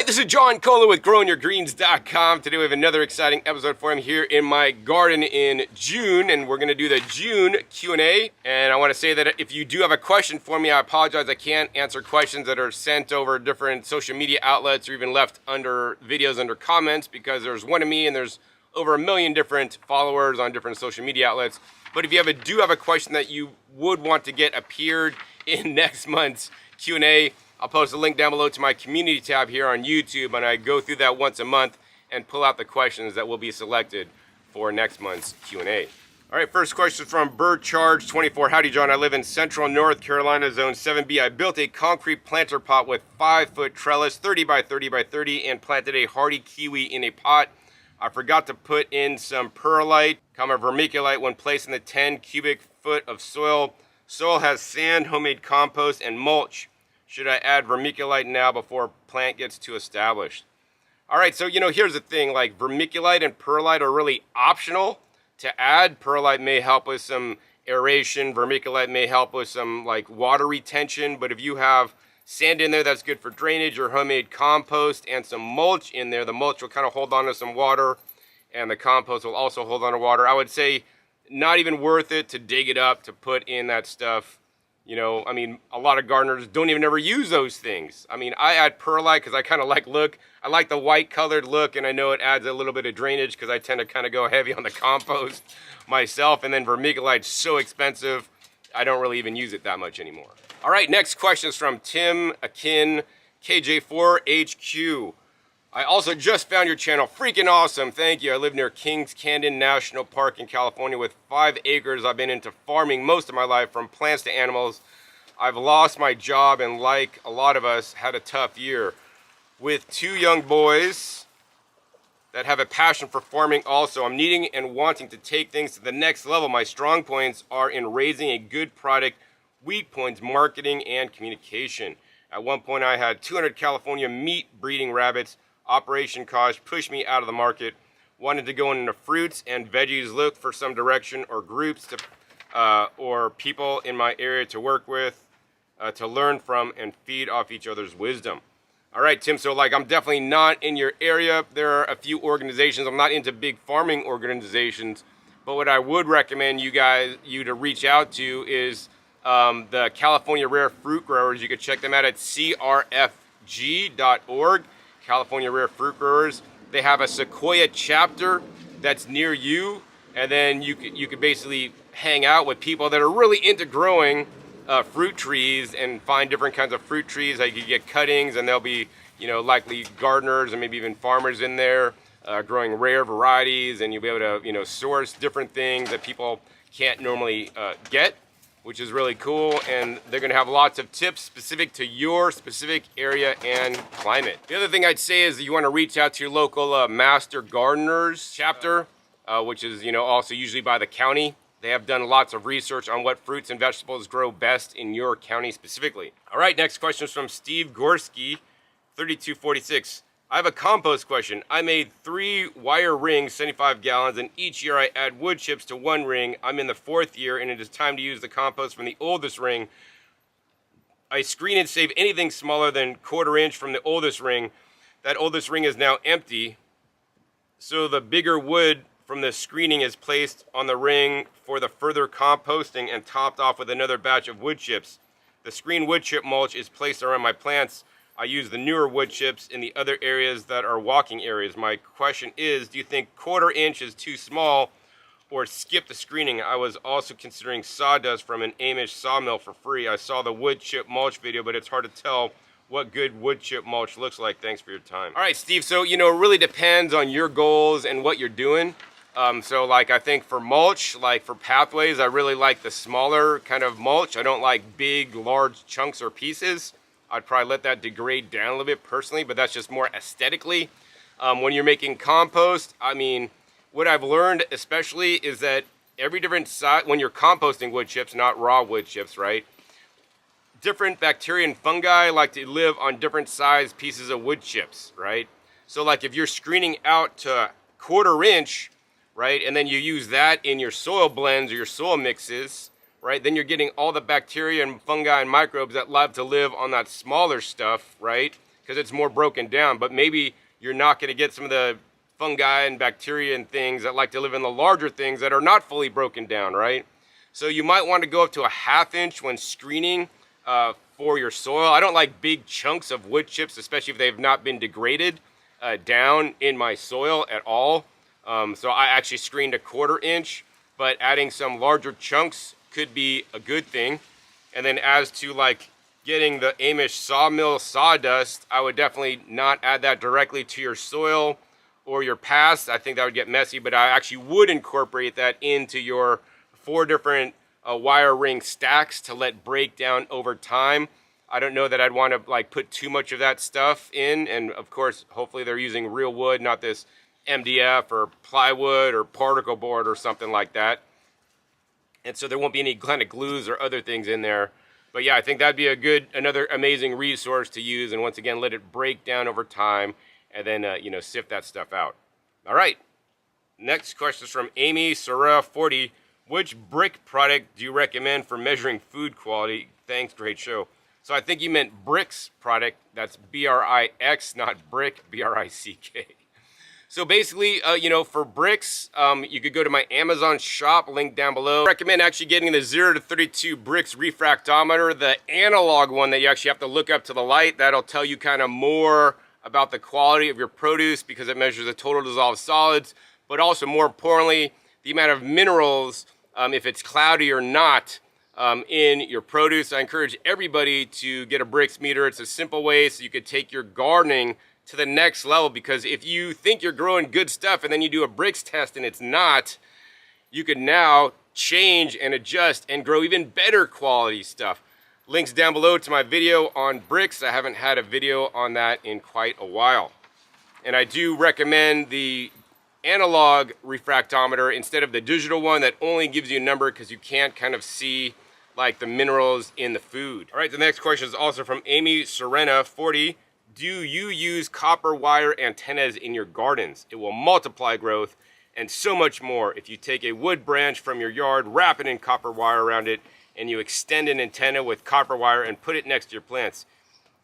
this is John Kohler with GrowingYourGreens.com. Today we have another exciting episode for you here in my garden in June, and we're going to do the June Q&A. And I want to say that if you do have a question for me, I apologize. I can't answer questions that are sent over different social media outlets or even left under videos under comments, because there's one of me and there's over 1 million different followers on different social media outlets. But if you do have a question that you would want to get appeared in next month's Q&A, I'll post a link down below to my community tab here on YouTube, and I go through that once a month and pull out the questions that will be selected for next month's Q&A. All right, first question from BirdCharge24. Howdy, John. I live in central North Carolina, zone 7B. I built a concrete planter pot with 5-foot trellis, 30 by 30 by 30, and planted a hardy kiwi in a pot. I forgot to put in some perlite, vermiculite when placed in the 10 cubic foot of soil. Soil has sand, homemade compost, and mulch. Should I add vermiculite now before plant gets too established? All right, so here's the thing, like vermiculite and perlite are really optional to add. Perlite may help with some aeration, vermiculite may help with some like water retention, but if you have sand in there, that's good for drainage, or homemade compost and some mulch in there. The mulch will kind of hold on to some water, and the compost will also hold on to water. I would say not even worth it to dig it up to put in that stuff. I mean, a lot of gardeners don't even ever use those things. I mean, I add perlite because I kind of I like the white colored look, and I know it adds a little bit of drainage because I tend to kind of go heavy on the compost myself. And then vermiculite's so expensive, I don't really even use it that much anymore. All right, next question is from Tim Akin, KJ4HQ. I also just found your channel. Freaking awesome. Thank you. I live near Kings Canyon National Park in California with 5 acres. I've been into farming most of my life, from plants to animals. I've lost my job and, like a lot of us, had a tough year. With 2 young boys that have a passion for farming also, I'm needing and wanting to take things to the next level. My strong points are in raising a good product, weak points, marketing and communication. At one point I had 200 California meat breeding rabbits. Operation cost pushed me out of the market. Wanted to go into fruits and veggies, look for some direction or groups to, or people in my area to work with, to learn from and feed off each other's wisdom. All right, Tim, so I'm definitely not in your area. There are a few organizations. I'm not into big farming organizations, but what I would recommend you to reach out to is the California Rare Fruit Growers. You could check them out at crfg.org. California Rare Fruit Growers. They have a Sequoia chapter that's near you, and then you could basically hang out with people that are really into growing fruit trees and find different kinds of fruit trees. Like you get cuttings, and there'll be likely gardeners and maybe even farmers in there growing rare varieties, and you'll be able to source different things that people can't normally get, which is really cool. And they're going to have lots of tips specific to your specific area and climate. The other thing I'd say is that you want to reach out to your local Master Gardeners chapter, which is also usually by the county. They have done lots of research on what fruits and vegetables grow best in your county specifically. All right, next question is from Steve Gorski, 3246. I have a compost question. I made 3 wire rings, 75 gallons, and each year I add wood chips to 1 ring. I'm in the 4th year, and it is time to use the compost from the oldest ring. I screen and save anything smaller than 1/4 inch from the oldest ring. That oldest ring is now empty, so the bigger wood from the screening is placed on the ring for the further composting and topped off with another batch of wood chips. The screen wood chip mulch is placed around my plants. I use the newer wood chips in the other areas that are walking areas. My question is, do you think 1/4 inch is too small, or skip the screening? I was also considering sawdust from an Amish sawmill for free. I saw the wood chip mulch video, but it's hard to tell what good wood chip mulch looks like. Thanks for your time. All right, Steve, so it really depends on your goals and what you're doing. So I think for mulch, for pathways, I really like the smaller kind of mulch. I don't like big, large chunks or pieces. I'd probably let that degrade down a little bit personally, but that's just more aesthetically. When you're making compost, I mean, what I've learned especially is that every different size, when you're composting wood chips, not raw wood chips, right? Different bacteria and fungi like to live on different size pieces of wood chips, right? So if you're screening out to 1/4 inch, right, and then you use that in your soil blends or your soil mixes, right, then you're getting all the bacteria and fungi and microbes that love to live on that smaller stuff, right, because it's more broken down. But maybe you're not going to get some of the fungi and bacteria and things that like to live in the larger things that are not fully broken down, right? So you might want to go up to a 1/2 inch when screening for your soil. I don't like big chunks of wood chips, especially if they've not been degraded down in my soil at all. So I actually screened a 1/4 inch, but adding some larger chunks could be a good thing. And then as to like getting the Amish sawmill sawdust, I would definitely not add that directly to your soil or your past. I think that would get messy, but I actually would incorporate that into your 4 different wire ring stacks to let break down over time. I don't know that I'd want to like put too much of that stuff in, and of course hopefully they're using real wood, not this MDF or plywood or particle board or something like that. And so there won't be any kind of glues or other things in there. But yeah, I think that'd be another amazing resource to use, and once again let it break down over time, and then sift that stuff out. All right, next question is from Amy Sorrell 40. Which brick product do you recommend for measuring food quality? Thanks, great show. So I think you meant Brix product. That's B-R-I-X, not brick, B-R-I-C-K. So basically, for Brix, you could go to my Amazon shop, link down below. I recommend actually getting the 0 to 32 Brix refractometer, the analog one that you actually have to look up to the light. That'll tell you kind of more about the quality of your produce because it measures the total dissolved solids, but also more importantly, the amount of minerals, if it's cloudy or not, in your produce. I encourage everybody to get a Brix meter. It's a simple way so you could take your gardening to the next level, because if you think you're growing good stuff and then you do a Brix test and it's not, you can now change and adjust and grow even better quality stuff. Links down below to my video on Brix. I haven't had a video on that in quite a while. And I do recommend the analog refractometer instead of the digital one that only gives you a number because you can't kind of see like the minerals in the food. All right, the next question is also from Amy Serena 40. Do you use copper wire antennas in your gardens? It will multiply growth and so much more if you take a wood branch from your yard, wrap it in copper wire around it, and you extend an antenna with copper wire and put it next to your plants.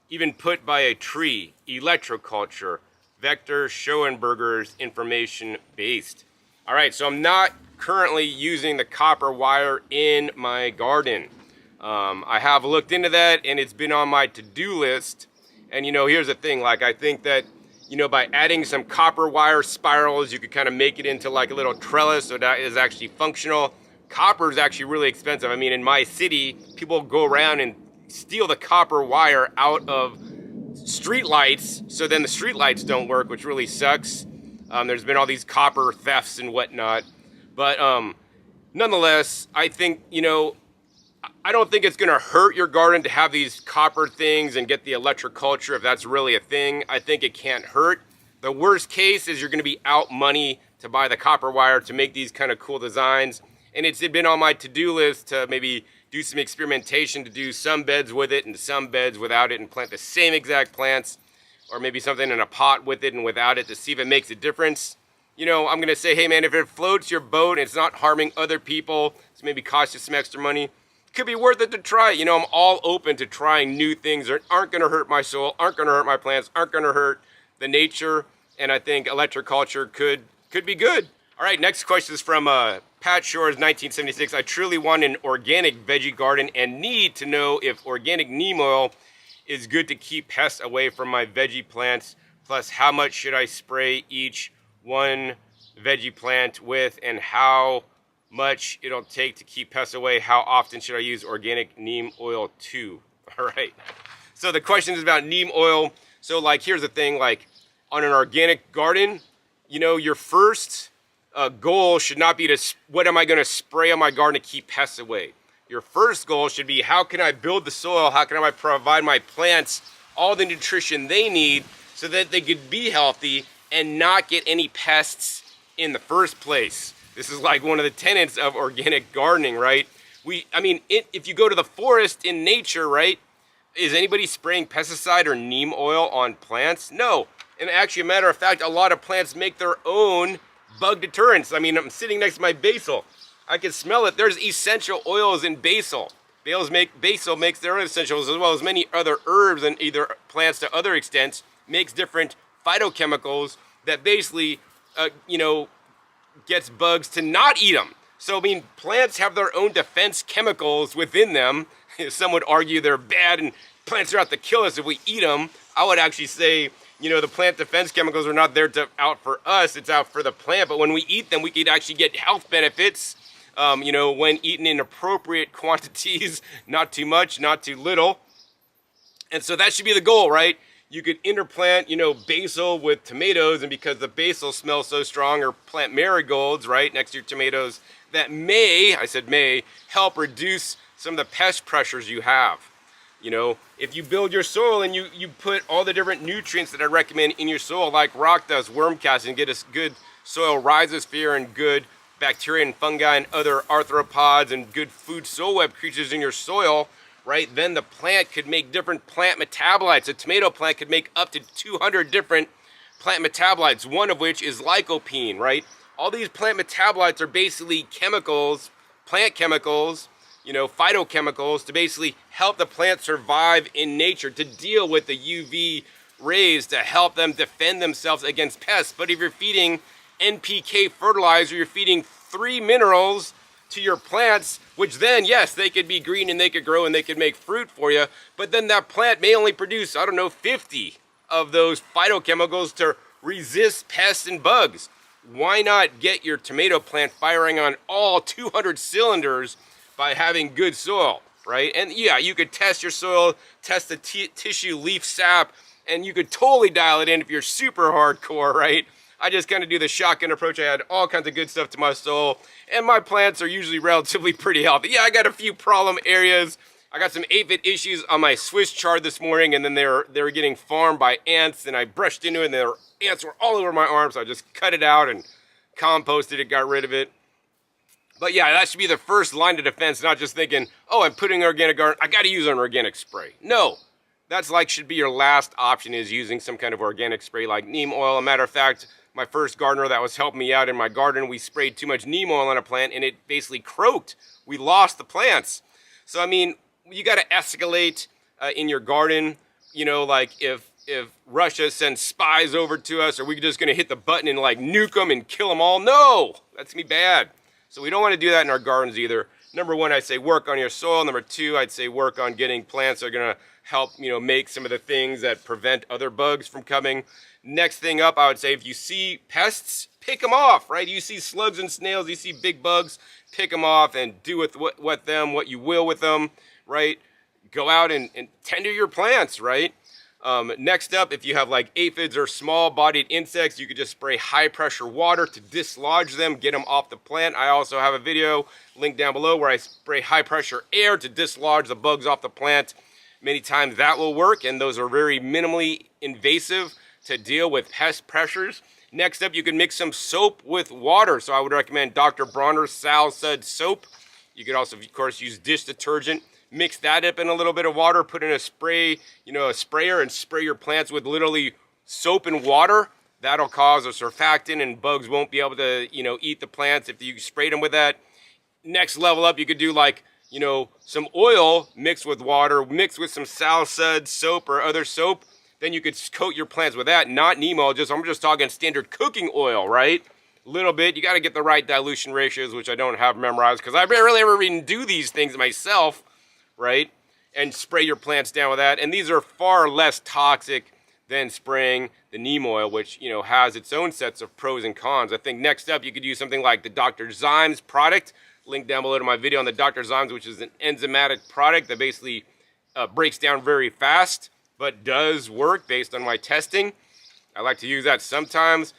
Even put by a tree, electroculture, Vector Schoenberger's information based. All right, so I'm not currently using the copper wire in my garden. I have looked into that and it's been on my to-do list. And here's the thing, like I think that, by adding some copper wire spirals, you could kind of make it into like a little trellis so that is actually functional. Copper is actually really expensive. I mean, in my city, people go around and steal the copper wire out of street lights, so then the street lights don't work, which really sucks. There's been all these copper thefts and whatnot. But nonetheless, I think, I don't think it's gonna hurt your garden to have these copper things and get the electroculture if that's really a thing. I think it can't hurt. The worst case is you're gonna be out money to buy the copper wire to make these kind of cool designs. And it's been on my to-do list to maybe do some experimentation, to do some beds with it and some beds without it and plant the same exact plants, or maybe something in a pot with it and without it to see if it makes a difference. I'm gonna say, hey man, if it floats your boat and it's not harming other people, it's maybe cost you some extra money, it could be worth it to try. I'm all open to trying new things that aren't gonna hurt my soil, aren't gonna hurt my plants, aren't gonna hurt the nature, and I think electroculture could be good. All right, next question is from Pat Shores 1976. I truly want an organic veggie garden and need to know if organic neem oil is good to keep pests away from my veggie plants. Plus, how much should I spray each one veggie plant with, and how much it'll take to keep pests away? How often should I use organic neem oil too? All right. So the question is about neem oil. So here's the thing, on an organic garden, your first goal should not be what am I going to spray on my garden to keep pests away. Your first goal should be, how can I build the soil? How can I provide my plants all the nutrition they need so that they could be healthy and not get any pests in the first place? This is like one of the tenets of organic gardening, right? If you go to the forest in nature, right, is anybody spraying pesticide or neem oil on plants? No. And actually, a matter of fact, a lot of plants make their own bug deterrents. I'm sitting next to my basil. I can smell it. There's essential oils in basil. Basil makes their own essentials, as well as many other herbs and either plants to other extents, makes different phytochemicals that basically, gets bugs to not eat them. So, I mean, plants have their own defense chemicals within them. Some would argue they're bad and plants are out to kill us if we eat them. I would actually say, the plant defense chemicals are not there out for us, it's out for the plant. But when we eat them, we could actually get health benefits, when eaten in appropriate quantities, not too much, not too little. And so that should be the goal, right? You could interplant, basil with tomatoes, and because the basil smells so strong, or plant marigolds, right, next to your tomatoes, that may help reduce some of the pest pressures you have. If you build your soil and you put all the different nutrients that I recommend in your soil, like rock dust, worm casting, get a good soil rhizosphere and good bacteria and fungi and other arthropods and good food soil web creatures in your soil, right, then the plant could make different plant metabolites. A tomato plant could make up to 200 different plant metabolites, one of which is lycopene, right? All these plant metabolites are basically chemicals, plant chemicals, phytochemicals, to basically help the plant survive in nature, to deal with the UV rays, to help them defend themselves against pests. But if you're feeding NPK fertilizer, you're feeding 3 minerals to your plants, which then, yes, they could be green and they could grow and they could make fruit for you, but then that plant may only produce, 50 of those phytochemicals to resist pests and bugs. Why not get your tomato plant firing on all 200 cylinders by having good soil, right? And yeah, you could test your soil, test the tissue leaf sap, and you could totally dial it in if you're super hardcore, right? I just kind of do the shotgun approach. I add all kinds of good stuff to my soil, and my plants are usually relatively pretty healthy. Yeah, I got a few problem areas. I got some aphid issues on my Swiss chard this morning, and then they were getting farmed by ants, and I brushed into it, and the ants were all over my arms, so I just cut it out and composted it, got rid of it. But yeah, that should be the first line of defense, not just thinking, oh, I'm putting organic garden, I got to use an organic spray. No, that's should be your last option, is using some kind of organic spray like neem oil. A matter of fact, my first gardener that was helping me out in my garden, we sprayed too much neem oil on a plant and it basically croaked. We lost the plants. So, I mean, you got to escalate in your garden, if Russia sends spies over to us, are we just going to hit the button and nuke them and kill them all? No, that's going to be bad. So we don't want to do that in our gardens either. Number one, I'd say work on your soil. Number two, I'd say work on getting plants that are going to help, make some of the things that prevent other bugs from coming. Next thing up, I would say, if you see pests, pick them off, right? You see slugs and snails, you see big bugs, pick them off and do with what you will with them, right? Go out and tend to your plants, right? Next up, if you have aphids or small-bodied insects, you could just spray high-pressure water to dislodge them, get them off the plant. I also have a video linked down below where I spray high-pressure air to dislodge the bugs off the plant. Many times that will work, and those are very minimally invasive to deal with pest pressures. Next up, you can mix some soap with water. So I would recommend Dr. Bronner's Sal Sud soap. You could also, of course, use dish detergent. Mix that up in a little bit of water, put in a spray, a sprayer, and spray your plants with literally soap and water. That'll cause a surfactant, and bugs won't be able to, eat the plants if you sprayed them with that. Next level up, you could do some oil mixed with water, mixed with some Sal Sud soap or other soap. Then you could coat your plants with that, not neem oil. I'm just talking standard cooking oil, right? A little bit. You got to get the right dilution ratios, which I don't have memorized because I barely ever even do these things myself, right? And spray your plants down with that. And these are far less toxic than spraying the neem oil, which, has its own sets of pros and cons. I think next up, you could use something like the Dr. Zymes product. Link down below to my video on the Dr. Zymes, which is an enzymatic product that basically breaks down very fast, but does work based on my testing. I like to use that sometimes.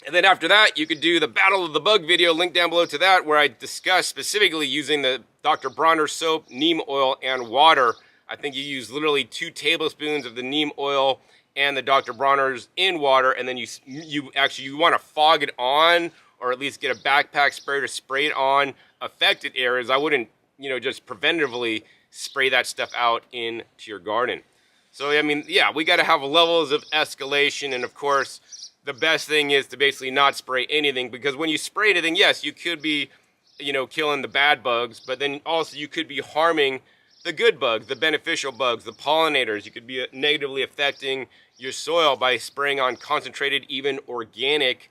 And then after that, you could do the Battle of the Bug video, link down below to that, where I discuss specifically using the Dr. Bronner soap, neem oil, and water. I think you use literally 2 tablespoons of the neem oil and the Dr. Bronner's in water, and then you want to fog it on, or at least get a backpack sprayer to spray it on affected areas. I wouldn't, just preventatively spray that stuff out into your garden. So, I mean, yeah, we got to have levels of escalation, and of course, the best thing is to basically not spray anything, because when you spray anything, yes, you could be you know, killing the bad bugs, but then also you could be harming the good bugs, the beneficial bugs, the pollinators. You could be negatively affecting your soil by spraying on concentrated, even organic,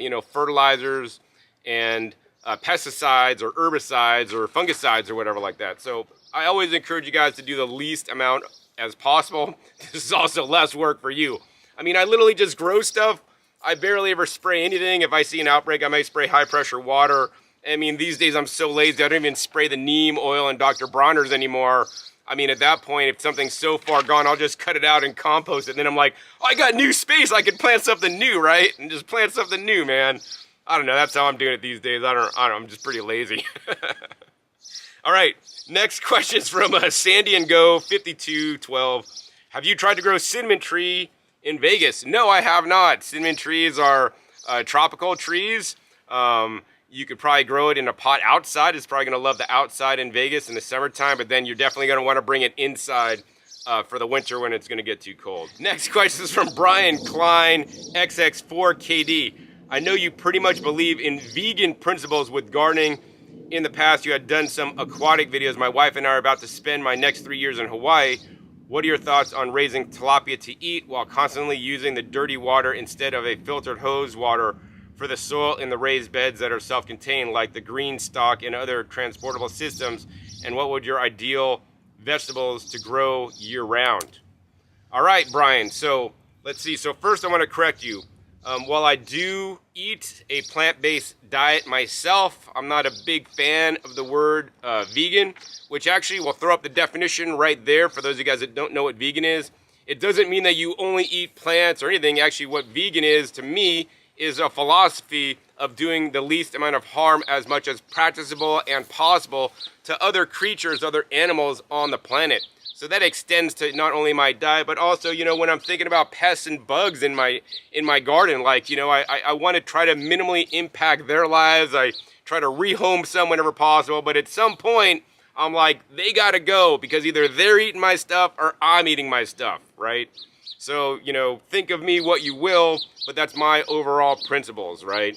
you know, fertilizers and pesticides or herbicides or fungicides or whatever like that. So I always encourage you guys to do the least amount as possible. This is also less work for you. I mean, I literally just grow stuff. I barely ever spray anything. If I see an outbreak, I may spray high pressure water. I mean, these days I'm so lazy, I don't even spray the Neem oil and Dr. Bronner's anymore. I mean, at that point, if something's so far gone, I'll just cut it out and compost it. And then I'm like, oh, I got new space. I can plant something new, right? And just plant something new, man. I don't know. That's how I'm doing it these days. I don't know. I'm just pretty lazy. All right. Next question is from Sandy and Go 5212. Have you tried to grow cinnamon tree in Vegas? No, I have not. Cinnamon trees are tropical trees. You could probably grow it in a pot outside. It's probably going to love the outside in Vegas in the summertime, but then you're definitely going to want to bring it inside for the winter when it's going to get too cold. Next question is from Brian Klein, XX4KD. I know you pretty much believe in vegan principles with gardening. In the past, you had done some aquatic videos. My wife and I are about to spend my next 3 years in Hawaii. What are your thoughts on raising tilapia to eat while constantly using the dirty water instead of a filtered hose water for the soil in the raised beds that are self-contained, like the green stalk and other transportable systems? And what would your ideal vegetables to grow year-round? All right, Brian, so let's see. So first I want to correct you. While I do eat a plant-based diet myself, I'm not a big fan of the word vegan, which actually will throw up the definition right there for those of you guys that don't know what vegan is. It doesn't mean that you only eat plants or anything. Actually, what vegan is to me is a philosophy of doing the least amount of harm as much as practicable and possible to other creatures, other animals on the planet. So that extends to not only my diet, but also, you know, when I'm thinking about pests and bugs in my garden, like, you know, I want to try to minimally impact their lives. I try to rehome some whenever possible, but at some point, I'm like, they gotta go, because either they're eating my stuff or I'm eating my stuff, right? So, you know, think of me what you will, but that's my overall principles, right?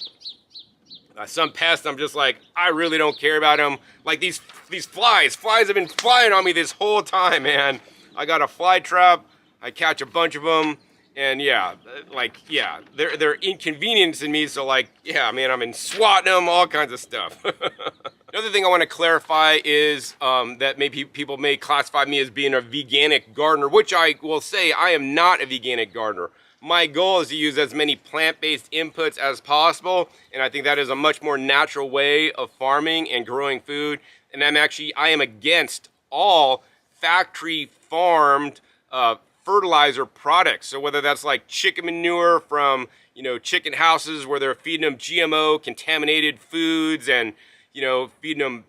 Some pests, I'm just like, I really don't care about them. Like these flies. Flies have been flying on me this whole time, man. I got a fly trap. I catch a bunch of them. And yeah, like, yeah, they're inconveniencing me. So like, yeah, man, I'm in swatting them, all kinds of stuff. Another thing I want to clarify is that maybe people may classify me as being a veganic gardener, which I will say I am not a veganic gardener. My goal is to use as many plant-based inputs as possible, and I think that is a much more natural way of farming and growing food. And I am against all factory farmed fertilizer products. So whether that's like chicken manure from, you know, chicken houses where they're feeding them GMO contaminated foods and, you know, feeding them,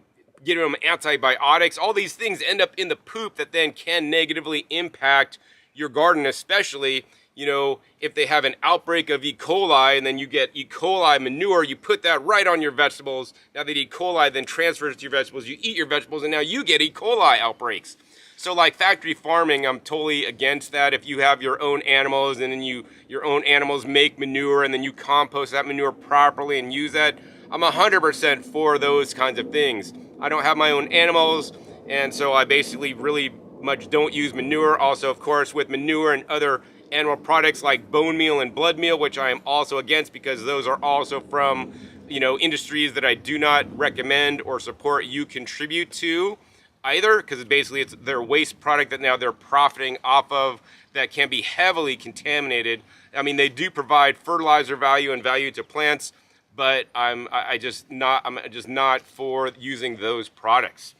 giving them antibiotics, all these things end up in the poop that then can negatively impact your garden, especially, you know, if they have an outbreak of E. coli and then you get E. coli manure, you put that right on your vegetables. Now that E. coli then transfers to your vegetables, you eat your vegetables, and now you get E. coli outbreaks. So like factory farming, I'm totally against that. If you have your own animals and then your own animals make manure and then you compost that manure properly and use that, I'm 100% for those kinds of things. I don't have my own animals, and so I basically really much don't use manure. Also, of course, with manure and other animal products like bone meal and blood meal, which I am also against, because those are also from, you know, industries that I do not recommend or support you contribute to either, because basically it's their waste product that now they're profiting off of that can be heavily contaminated. I mean, they do provide fertilizer value and value to plants, but I'm just not for using those products.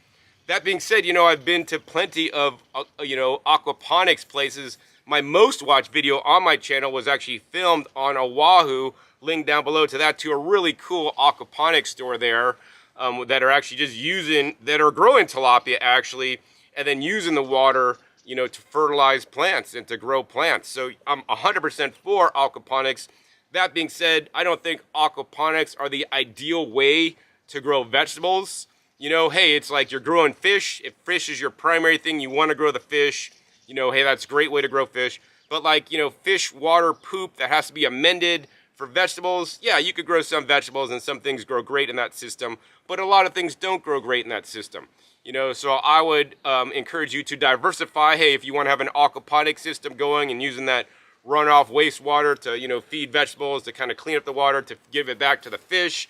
That being said, you know, I've been to plenty of, you know, aquaponics places. My most watched video on my channel was actually filmed on Oahu. Link down below to that, to a really cool aquaponics store there that are actually that are growing tilapia actually, and then using the water, you know, to fertilize plants and to grow plants. So I'm 100% for aquaponics. That being said, I don't think aquaponics are the ideal way to grow vegetables. You know, hey, it's like you're growing fish. If fish is your primary thing, you want to grow the fish. You know, hey, that's a great way to grow fish. But like, you know, fish water poop that has to be amended For vegetables, yeah, you could grow some vegetables and some things grow great in that system, but a lot of things don't grow great in that system. You know, so I would encourage you to diversify. Hey, if you want to have an aquaponic system going and using that runoff wastewater to, you know, feed vegetables, to kind of clean up the water, to give it back to the fish,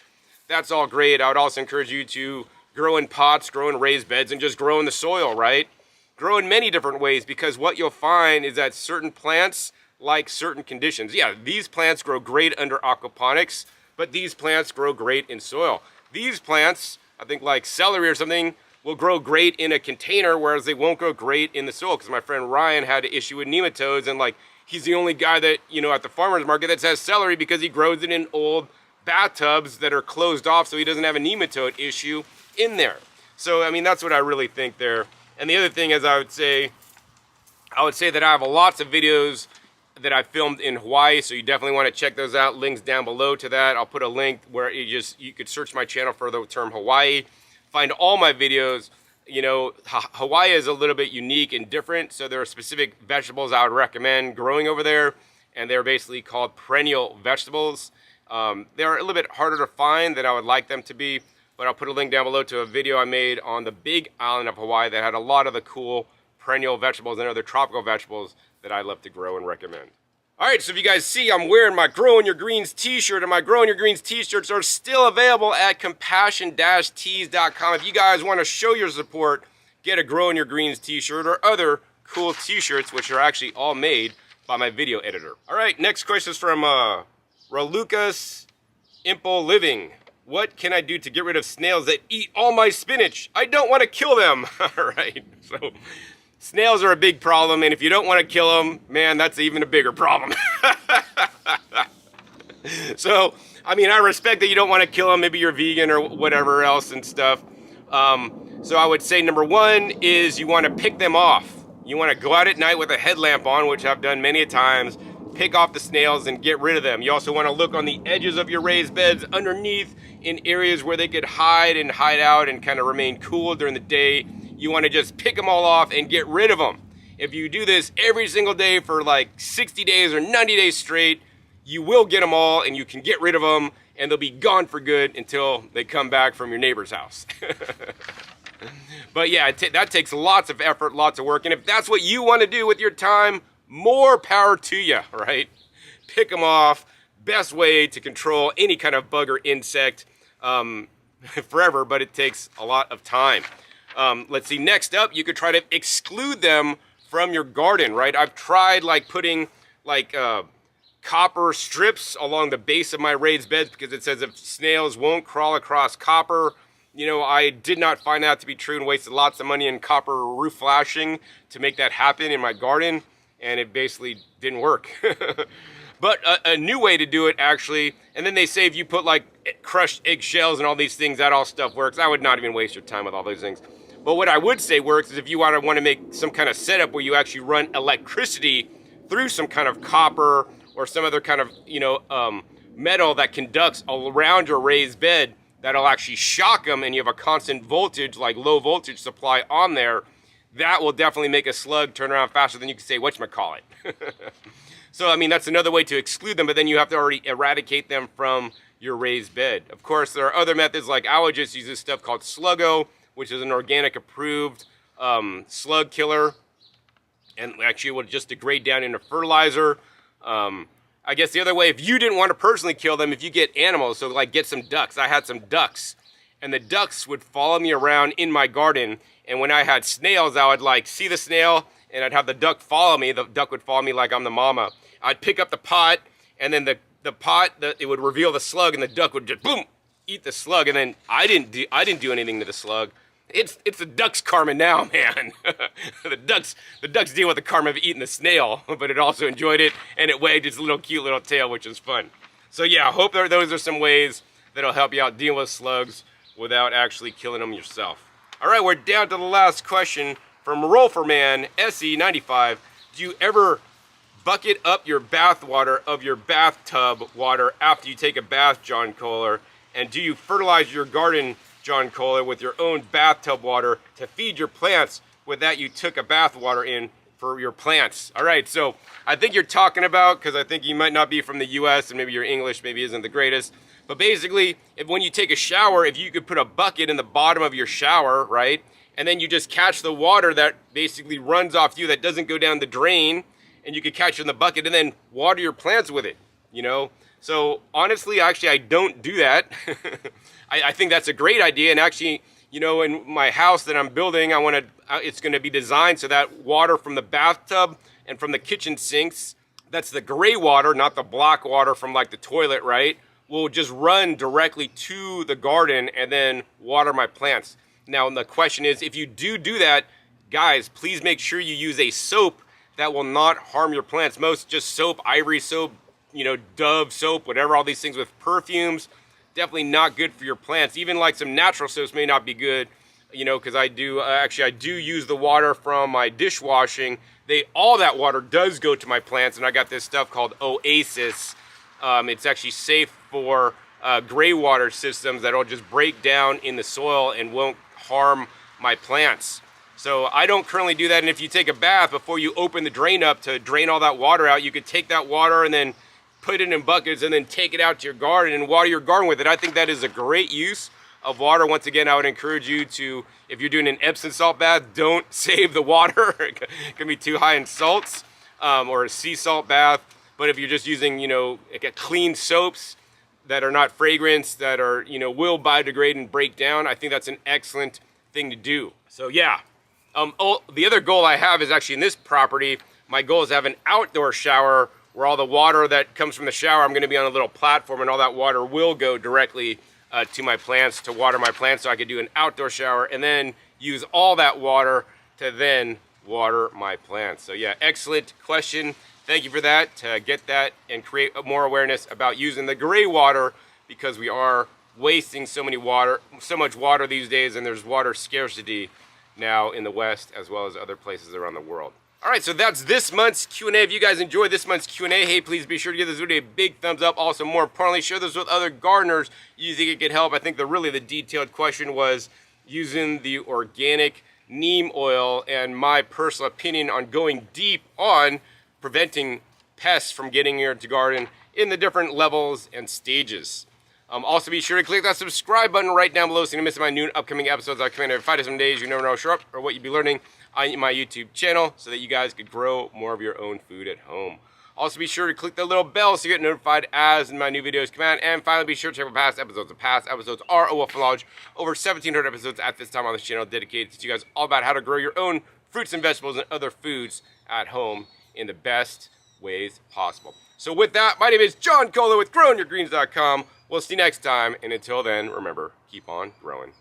that's all great. I would also encourage you to grow in pots, grow in raised beds, and just grow in the soil, right? Grow in many different ways, because what you'll find is that certain plants like certain conditions. Yeah, these plants grow great under aquaponics, but these plants grow great in soil. These plants, I think like celery or something, will grow great in a container, whereas they won't grow great in the soil. Because my friend Ryan had an issue with nematodes, and like he's the only guy that, you know, at the farmer's market that says celery, because he grows it in old bathtubs that are closed off, so he doesn't have a nematode issue in there. So I mean, that's what I really think there. And the other thing is, I would say that I have lots of videos that I filmed in Hawaii, so you definitely want to check those out. Links down below to that. I'll put a link where you could search my channel for the term Hawaii, find all my videos. You know, Hawaii is a little bit unique and different, so there are specific vegetables I would recommend growing over there, and they're basically called perennial vegetables. They're a little bit harder to find than I would like them to be, but I'll put a link down below to a video I made on the big island of Hawaii that had a lot of the cool perennial vegetables and other tropical vegetables that I love to grow and recommend. All right, so if you guys see, I'm wearing my Growing Your Greens t-shirt, and my Growing Your Greens t-shirts are still available at compassion-tees.com. If you guys want to show your support, get a Growing Your Greens t-shirt or other cool t-shirts, which are actually all made by my video editor. All right, next question is from Ralucas Impo Living. What can I do to get rid of snails that eat all my spinach? I don't want to kill them. All right, so snails are a big problem, and if you don't want to kill them, man, that's even a bigger problem. So, I mean, I respect that you don't want to kill them. Maybe you're vegan or whatever else and stuff. So I would say number one is you want to pick them off. You want to go out at night with a headlamp on, which I've done many a times, pick off the snails and get rid of them. You also want to look on the edges of your raised beds, underneath, in areas where they could hide and hide out and kind of remain cool during the day. You want to just pick them all off and get rid of them. If you do this every single day for like 60 days or 90 days straight, you will get them all and you can get rid of them, and they'll be gone for good until they come back from your neighbor's house. But yeah, that takes lots of effort, lots of work. And if that's what you want to do with your time, more power to you, right? Pick them off. Best way to control any kind of bug or insect forever, but it takes a lot of time. Let's see, next up, you could try to exclude them from your garden, right? I've tried like putting like copper strips along the base of my raised beds, because it says if snails won't crawl across copper. You know, I did not find that to be true and wasted lots of money in copper roof flashing to make that happen in my garden, and it basically didn't work. But a new way to do it, actually, and then they say if you put like crushed eggshells and all these things, that all stuff works. I would not even waste your time with all those things. But what I would say works is if you want to make some kind of setup where you actually run electricity through some kind of copper or some other kind of, you know, metal that conducts around your raised bed, that'll actually shock them, and you have a constant voltage, like low voltage supply on there, that will definitely make a slug turn around faster than you can say whatchamacallit. So, I mean, that's another way to exclude them, but then you have to already eradicate them from your raised bed. Of course, there are other methods, like I would just use this stuff called Sluggo, which is an organic approved slug killer, and actually it will just degrade down into fertilizer. I guess the other way, if you didn't want to personally kill them, if you get animals, so like get some ducks. I had some ducks, and the ducks would follow me around in my garden, and when I had snails, I would like see the snail, and I'd have the duck follow me. The duck would follow me like I'm the mama. I'd pick up the pot, and then the pot, it would reveal the slug, and the duck would just boom, eat the slug, and then I didn't do anything to the slug. It's the duck's karma now, man. The ducks deal with the karma of eating the snail, but it also enjoyed it, and it wagged its little cute little tail, which is fun. So yeah, I hope those are some ways that'll help you out dealing with slugs without actually killing them yourself. All right, we're down to the last question from Rolferman SE95. Do you ever bucket up your bath water of your bathtub water after you take a bath, John Kohler? And do you fertilize your garden, John Kohler, with your own bathtub water to feed your plants with that you took a bath water in for your plants. All right, so I think you're talking about, because I think you might not be from the US and maybe your English maybe isn't the greatest, but basically, when you take a shower, if you could put a bucket in the bottom of your shower, right, and then you just catch the water that basically runs off you, that doesn't go down the drain, and you could catch it in the bucket and then water your plants with it, you know? So honestly, actually, I don't do that. I think that's a great idea, and actually, you know, in my house that I'm building, it's gonna be designed so that water from the bathtub and from the kitchen sinks, that's the gray water, not the black water from like the toilet, right, will just run directly to the garden and then water my plants. Now, the question is, if you do that, guys, please make sure you use a soap that will not harm your plants. Most just soap, Ivory soap, you know, Dove soap, whatever, all these things with perfumes, definitely not good for your plants. Even like some natural soaps may not be good, you know, because I do use the water from my dishwashing. All that water does go to my plants, and I got this stuff called Oasis. It's actually safe for gray water systems that'll just break down in the soil and won't harm my plants. So I don't currently do that, and if you take a bath, before you open the drain up to drain all that water out, you could take that water and then put it in buckets and then take it out to your garden and water your garden with it. I think that is a great use of water. Once again, I would encourage you to, if you're doing an Epsom salt bath, don't save the water. It can be too high in salts, or a sea salt bath. But if you're just using, you know, like clean soaps that are not fragrance, that are, you know, will biodegrade and break down, I think that's an excellent thing to do. So yeah. The other goal I have is actually in this property, my goal is to have an outdoor shower where all the water that comes from the shower, I'm gonna be on a little platform, and all that water will go directly to my plants to water my plants, so I could do an outdoor shower and then use all that water to then water my plants. So yeah, excellent question. Thank you for that, to get that and create more awareness about using the gray water, because we are wasting so much water these days, and there's water scarcity now in the West as well as other places around the world. All right, so that's this month's Q&A. If you guys enjoyed this month's Q&A, hey, please be sure to give this video a big thumbs up. Also, more importantly, share this with other gardeners you think it could help. I think the detailed question was using the organic neem oil and my personal opinion on going deep on preventing pests from getting your garden in the different levels and stages. Also, be sure to click that subscribe button right down below so you don't miss my new upcoming episodes. I come in every 5 to 7 days. You never know, show up or what you'd be learning on my YouTube channel, so that you guys could grow more of your own food at home. Also, be sure to click the little bell so you get notified as my new videos come out. And finally, be sure to check out past episodes. The past episodes are a wealth of knowledge. Over 1,700 episodes at this time on this channel dedicated to you guys all about how to grow your own fruits and vegetables and other foods at home in the best ways possible. So with that, my name is John Kohler with GrowingYourGreens.com. We'll see you next time, and until then, remember, keep on growing.